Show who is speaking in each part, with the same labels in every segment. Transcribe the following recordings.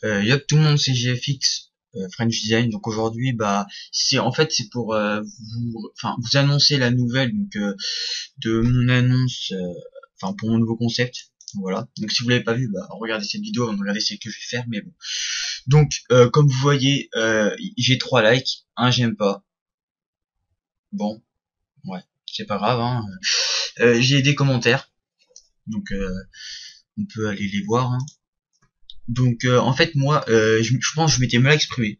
Speaker 1: Yup, tout le monde c'est GFX French Design. Donc aujourd'hui, bah, c'est pour vous annoncer la nouvelle de mon annonce, pour mon nouveau concept. Voilà. Donc si vous l'avez pas vu, bah regardez cette vidéo avant de regarder celle que je vais faire. Mais bon. Donc comme vous voyez, j'ai 3 likes, un j'aime pas. Bon, ouais, c'est pas grave. Hein. J'ai des commentaires, donc on peut aller les voir. Hein. Donc en fait moi, je pense que je m'étais mal exprimé.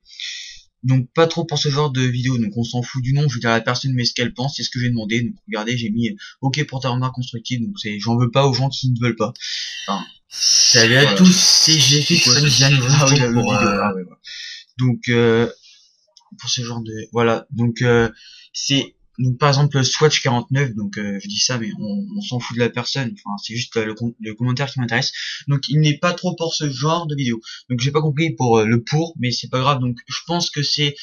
Speaker 1: Donc pas trop pour ce genre de vidéo, donc on s'en fout du nom, je veux dire la personne mais ce qu'elle pense, c'est ce que j'ai demandé, donc regardez j'ai mis ok pour ta remarque constructive, donc j'en veux pas aux gens qui ne veulent pas. Enfin,
Speaker 2: Salut à
Speaker 1: voilà.
Speaker 2: tous, c'est GFX
Speaker 1: Quoi,
Speaker 2: Sunshine
Speaker 1: ah oui,
Speaker 2: pour
Speaker 1: donc pour ce genre de voilà, donc c'est donc par exemple Swatch 49, donc je dis ça mais on s'en fout de la personne, enfin c'est juste le commentaire qui m'intéresse, donc il n'est pas trop pour ce genre de vidéo, donc j'ai pas compris pour le pour, mais c'est pas grave, donc je pense que c'est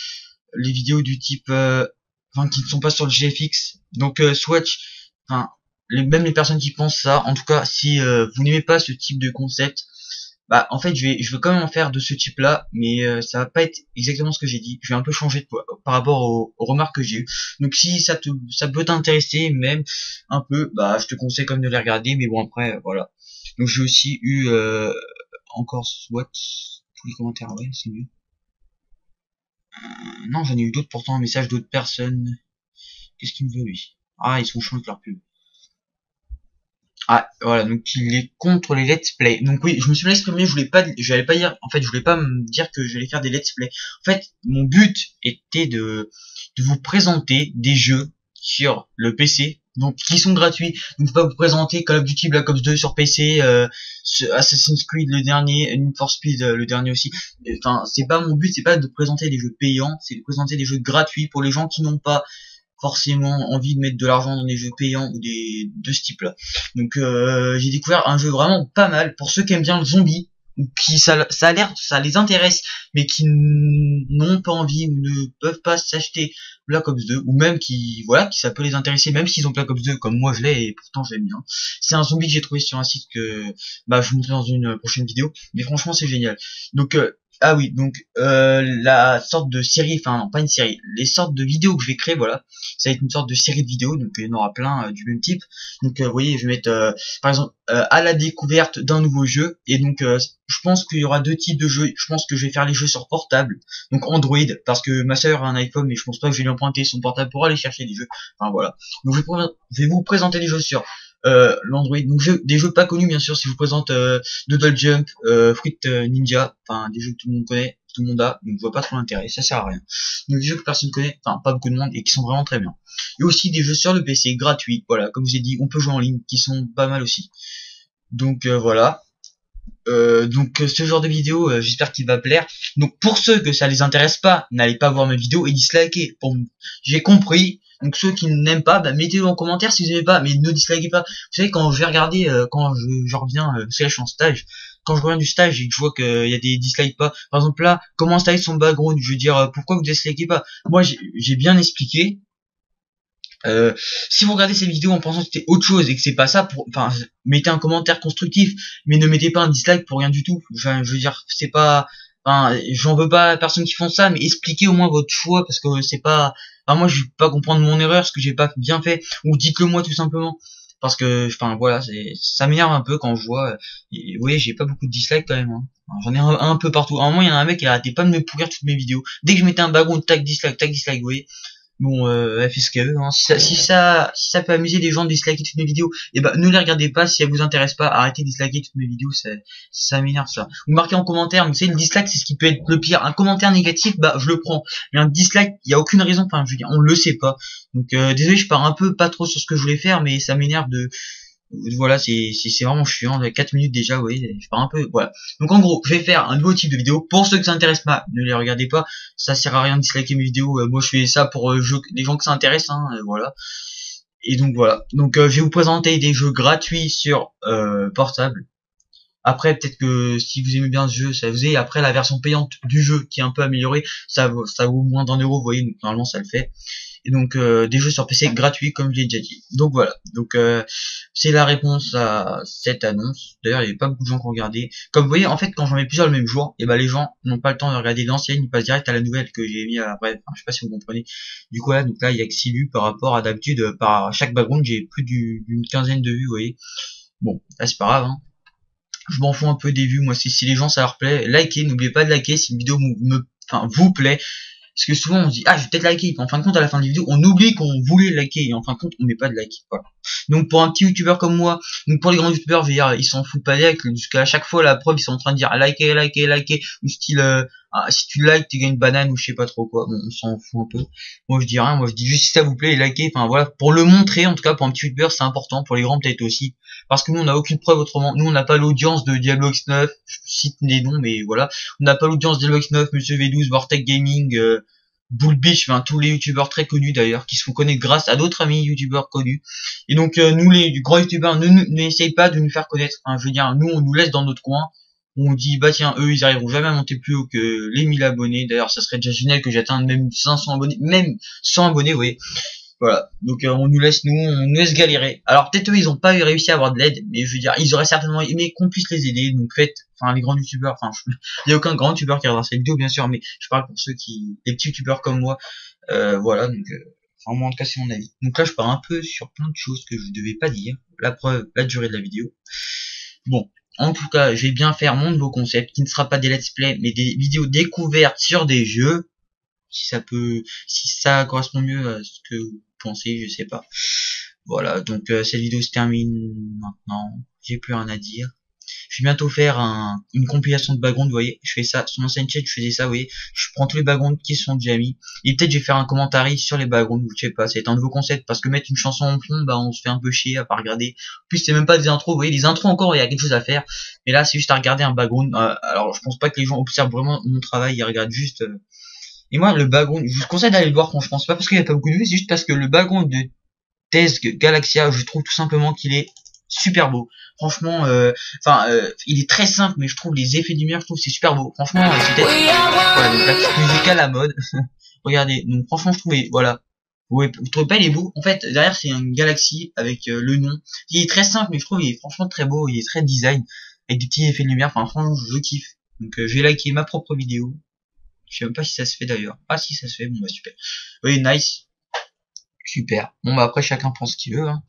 Speaker 1: les vidéos du type qui ne sont pas sur le GFX, donc Swatch, enfin même les personnes qui pensent ça, en tout cas si vous n'aimez pas ce type de concept, bah en fait je vais quand même en faire de ce type là, mais ça va pas être exactement ce que j'ai dit, je vais un peu changer par rapport aux remarques que j'ai eues, donc si ça peut t'intéresser même un peu, bah je te conseille quand même de les regarder, mais bon après voilà. Donc j'ai aussi eu encore Swatch, tous les commentaires, ouais c'est mieux. Non, j'en ai eu d'autres pourtant, un message d'autres personnes. Qu'est-ce qu'il me veut lui? Ah, ils sont chiants avec leur pub. Ah, voilà, donc il est contre les let's play. Donc oui, je me suis mal exprimé, j'allais pas dire, en fait, je voulais pas me dire que j'allais faire des let's play. En fait, mon but était de vous présenter des jeux sur le PC, donc qui sont gratuits. Donc pas vous présenter Call of Duty Black Ops 2 sur PC, Assassin's Creed le dernier, Need for Speed le dernier aussi. Enfin, c'est pas mon but, c'est pas de présenter des jeux payants, c'est de présenter des jeux gratuits pour les gens qui n'ont pas forcément envie de mettre de l'argent dans des jeux payants ou des de ce type là. Donc j'ai découvert un jeu vraiment pas mal pour ceux qui aiment bien le zombie, ou qui ça a l'air ça les intéresse, mais qui n'ont pas envie ou ne peuvent pas s'acheter Black Ops 2, ou même qui voilà, qui ça peut les intéresser même s'ils ont Black Ops 2 comme moi je l'ai et pourtant j'aime bien. C'est un zombie que j'ai trouvé sur un site que bah je vous montrerai dans une prochaine vidéo, mais franchement c'est génial. Donc ah oui, donc la sorte de série, enfin non, pas une série, les sortes de vidéos que je vais créer, voilà, ça va être une sorte de série de vidéos, donc il y en aura plein du même type. Donc vous voyez, je vais mettre par exemple à la découverte d'un nouveau jeu, et donc je pense qu'il y aura deux types de jeux. Je pense que je vais faire les jeux sur portable, donc Android, parce que ma sœur a un iPhone, mais je pense pas que je vais lui emprunter son portable pour aller chercher des jeux. Enfin voilà. Donc je vais vous présenter les jeux sur l'Android, donc des jeux pas connus bien sûr. Si je vous présente Doodle Jump, Fruit Ninja, enfin des jeux que tout le monde connaît, tout le monde a, donc je vois pas trop l'intérêt, ça sert à rien. Donc des jeux que personne connaît, enfin pas beaucoup de monde, et qui sont vraiment très bien. Et aussi des jeux sur le PC gratuits, voilà, comme je vous ai dit, on peut jouer en ligne, qui sont pas mal aussi. Donc voilà. Donc ce genre de vidéo, j'espère qu'il va plaire. Donc pour ceux que ça les intéresse pas, n'allez pas voir mes vidéos et dislikez. J'ai compris. Donc ceux qui n'aiment pas, bah, mettez-le en commentaire si vous n'aimez pas, mais ne dislikez pas. Vous savez, quand je vais regarder, quand je reviens, parce que là je suis en stage, quand je reviens du stage et que je vois qu'il y a des dislikes pas, par exemple là, comment installer son background, je veux dire, pourquoi vous dislikez pas? Moi j'ai bien expliqué. Euh, Si vous regardez ces vidéos en pensant que c'était autre chose et que c'est pas ça, enfin, mettez un commentaire constructif, mais ne mettez pas un dislike pour rien du tout. Enfin, je veux dire, c'est pas, enfin, j'en veux pas à personne qui font ça, mais expliquez au moins votre choix parce que c'est pas, enfin, moi je vais pas comprendre mon erreur, ce que j'ai pas bien fait, ou dites-le moi tout simplement. Parce que, enfin voilà, ça m'énerve un peu quand je vois, et, oui, j'ai pas beaucoup de dislikes quand même. Hein. J'en ai un peu partout. À un moment, il y en a un mec qui arrêtait pas de me pourrir toutes mes vidéos. Dès que je mettais un background, tac dislike, vous voyez. Bon, elle fait ce qu'elle veut. Hein. Si ça peut amuser les gens de disliker toutes mes vidéos, et ben ne les regardez pas. Si elles vous intéressent pas, arrêtez de disliker toutes mes vidéos. Ça m'énerve ça. Vous marquez en commentaire, mais vous savez le dislike c'est ce qui peut être le pire. Un commentaire négatif, bah je le prends. Mais un dislike, il y a aucune raison. Enfin, je veux dire, on le sait pas. Donc désolé, je pars un peu pas trop sur ce que je voulais faire, mais ça m'énerve de voilà, c'est vraiment chiant, 4 minutes déjà, vous voyez, je pars un peu, voilà. Donc en gros, je vais faire un nouveau type de vidéo, pour ceux que ça intéresse pas, ne les regardez pas, ça sert à rien de disliker mes vidéos, moi je fais ça pour les gens que ça intéresse, hein, voilà. Et donc voilà, donc je vais vous présenter des jeux gratuits sur portable. Après peut-être que si vous aimez bien ce jeu, ça vous est, après la version payante du jeu qui est un peu améliorée, ça vaut moins d'1 euro, vous voyez, donc normalement ça le fait. Et donc des jeux sur PC gratuits comme je l'ai déjà dit. Donc voilà, donc c'est la réponse à cette annonce. D'ailleurs il y avait pas beaucoup de gens qui ont regardé. Comme vous voyez en fait quand j'en mets plusieurs le même jour, et ben les gens n'ont pas le temps de regarder l'ancienne, ils passent direct à la nouvelle que j'ai mis après. Enfin, je sais pas si vous comprenez. Du coup là, donc là il y a que 6 vues par rapport à d'habitude, par chaque background j'ai plus d'une quinzaine de vues, vous voyez. Bon, là c'est pas grave, hein. Je m'en fous un peu des vues, moi si les gens ça leur plaît, likez, n'oubliez pas de liker si une vidéo enfin vous plaît. Parce que souvent on se dit ah je vais peut-être liker, en fin de compte à la fin de la vidéo on oublie qu'on voulait liker et en fin de compte on met pas de like. Voilà. Donc pour un petit youtubeur comme moi, donc pour les grands youtubeurs je veux dire ils s'en foutent pas des likes, jusqu'à chaque fois la preuve ils sont en train de dire liker, ou style si tu likes tu gagnes une banane ou je sais pas trop quoi. Bon on s'en fout un peu. Moi je dis rien, moi je dis juste si ça vous plaît likez, enfin voilà, pour le montrer en tout cas pour un petit youtubeur c'est important, pour les grands peut-être aussi. Parce que nous on n'a aucune preuve autrement, nous on n'a pas l'audience de Diablo X9, je cite les noms mais voilà, on n'a pas l'audience de Diablo X9, Monsieur V12, Vortex Gaming, Bull Beach, enfin tous les youtubeurs très connus d'ailleurs, qui se font connaître grâce à d'autres amis youtubeurs connus. Et donc nous les grands youtubeurs n'essayent pas de nous faire connaître. Enfin, je veux dire, nous on nous laisse dans notre coin. On dit bah tiens eux ils arriveront jamais à monter plus haut que les 1000 abonnés. D'ailleurs ça serait déjà génial que j'atteigne même 500 abonnés, même 100 abonnés, vous voyez. Voilà, donc on nous laisse galérer. Alors peut-être eux ils ont pas réussi à avoir de l'aide, mais je veux dire ils auraient certainement aimé qu'on puisse les aider. Donc faites, enfin les grands youtubeurs, enfin il y a aucun grand youtubeur qui regardera cette vidéo bien sûr, mais je parle pour ceux les petits youtubeurs comme moi. Voilà, donc enfin moi en tout cas c'est mon avis. Donc là je pars un peu sur plein de choses que je devais pas dire. La preuve, la durée de la vidéo. Bon, en tout cas je vais bien faire mon nouveau concept qui ne sera pas des let's play, mais des vidéos découvertes sur des jeux. Si ça correspond mieux à ce que vous pensez, je sais pas. Voilà, donc cette vidéo se termine maintenant. J'ai plus rien à dire. Je vais bientôt faire une compilation de background, vous voyez. Je fais ça sur mon ancienne chaîne, je faisais ça, vous voyez. Je prends tous les backgrounds qui sont déjà mis. Et peut-être je vais faire un commentaire sur les backgrounds, je sais pas. C'est un nouveau concept parce que mettre une chanson en fond, bah on se fait un peu chier à pas regarder. En plus c'est même pas des intros, vous voyez. Les intros encore, il y a quelque chose à faire. Mais là c'est juste à regarder un background. Alors je pense pas que les gens observent vraiment mon travail, ils regardent juste. Et moi, le background, je vous conseille d'aller le voir franchement. C'est pas parce qu'il y a pas beaucoup de vues, c'est juste parce que le background de Tez Galaxia, je trouve tout simplement qu'il est super beau. Franchement, il est très simple, mais je trouve les effets de lumière, je trouve c'est super beau. Franchement, c'est peut-être voilà, donc la petite musique à la mode. Regardez, donc franchement, je trouvais, voilà. Vous trouvez pas il est beau? En fait, derrière c'est une galaxie avec le nom. Il est très simple, mais je trouve il est franchement très beau. Il est très design avec des petits effets de lumière. Enfin, franchement, je kiffe. Donc, j'ai liké ma propre vidéo. Je sais même pas si ça se fait d'ailleurs. Ah si ça se fait, bon bah super. Oui, nice. Super. Bon bah après chacun pense ce qu'il veut. Hein.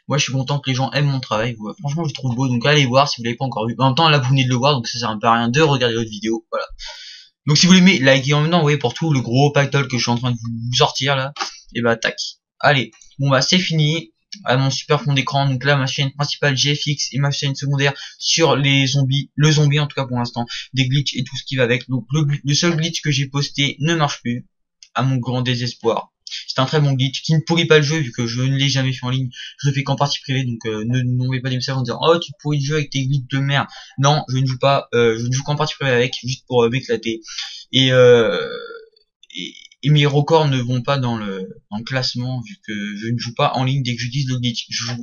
Speaker 1: Moi je suis content que les gens aiment mon travail. Franchement je le trouve beau, donc allez voir si vous l'avez pas encore vu. En même temps là vous venez de le voir, donc ça sert un peu à rien de regarder votre vidéo. Voilà. Donc si vous l'aimez, likez en même temps, vous voyez, pour tout le gros pactole que je suis en train de vous sortir là. Et bah tac. Allez. Bon bah c'est fini. À mon super fond d'écran, donc là ma chaîne principale GFX et ma chaîne secondaire sur les zombies, le zombie en tout cas pour l'instant, des glitches et tout ce qui va avec. Donc le seul glitch que j'ai posté ne marche plus, à mon grand désespoir. C'est un très bon glitch qui ne pourrit pas le jeu vu que je ne l'ai jamais fait en ligne, je le fais qu'en partie privée, donc ne n'envoyez pas des messages en disant oh tu pourris le jeu avec tes glitches de merde. Non, je ne joue pas, je ne joue qu'en partie privée avec, juste pour m'éclater. Et et mes records ne vont pas dans le classement vu que je ne joue pas en ligne dès que j'utilise le glitch. Je joue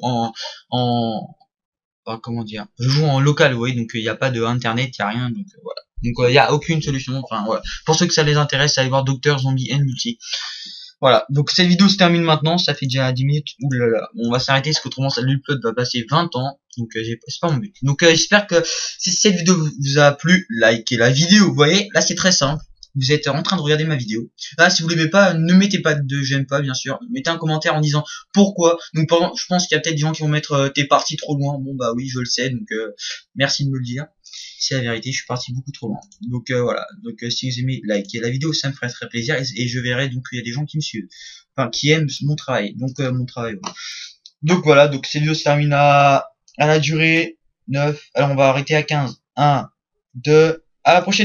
Speaker 1: comment dire, je joue en local, vous voyez, donc il n'y a pas de internet, il n'y a rien, donc voilà. Donc il n'y a aucune solution, enfin voilà. Pour ceux que ça les intéresse, allez voir Docteur Zombie N Multi. Voilà, donc cette vidéo se termine maintenant, ça fait déjà 10 minutes, oulala, on va s'arrêter parce qu'autrement ça l'upload va passer 20 ans, donc c'est pas mon but. Donc j'espère que si cette vidéo vous a plu, likez la vidéo, vous voyez, là c'est très simple. Vous êtes en train de regarder ma vidéo. Là, si vous l'aimez pas, ne mettez pas de j'aime pas, bien sûr. Mettez un commentaire en disant pourquoi. Donc, je pense qu'il y a peut-être des gens qui vont mettre t'es parti trop loin. Bon, bah oui, je le sais. Donc, merci de me le dire. C'est la vérité, je suis parti beaucoup trop loin. Donc, voilà. Donc, si vous aimez, likez la vidéo, ça me ferait très plaisir. Et je verrai, donc, il y a des gens qui me suivent. Enfin, qui aiment mon travail. Donc, mon travail, ouais. Donc, voilà. Donc, cette vidéo se termine à la durée 9. Alors, on va arrêter à 15. 1, 2, à la prochaine vidéo.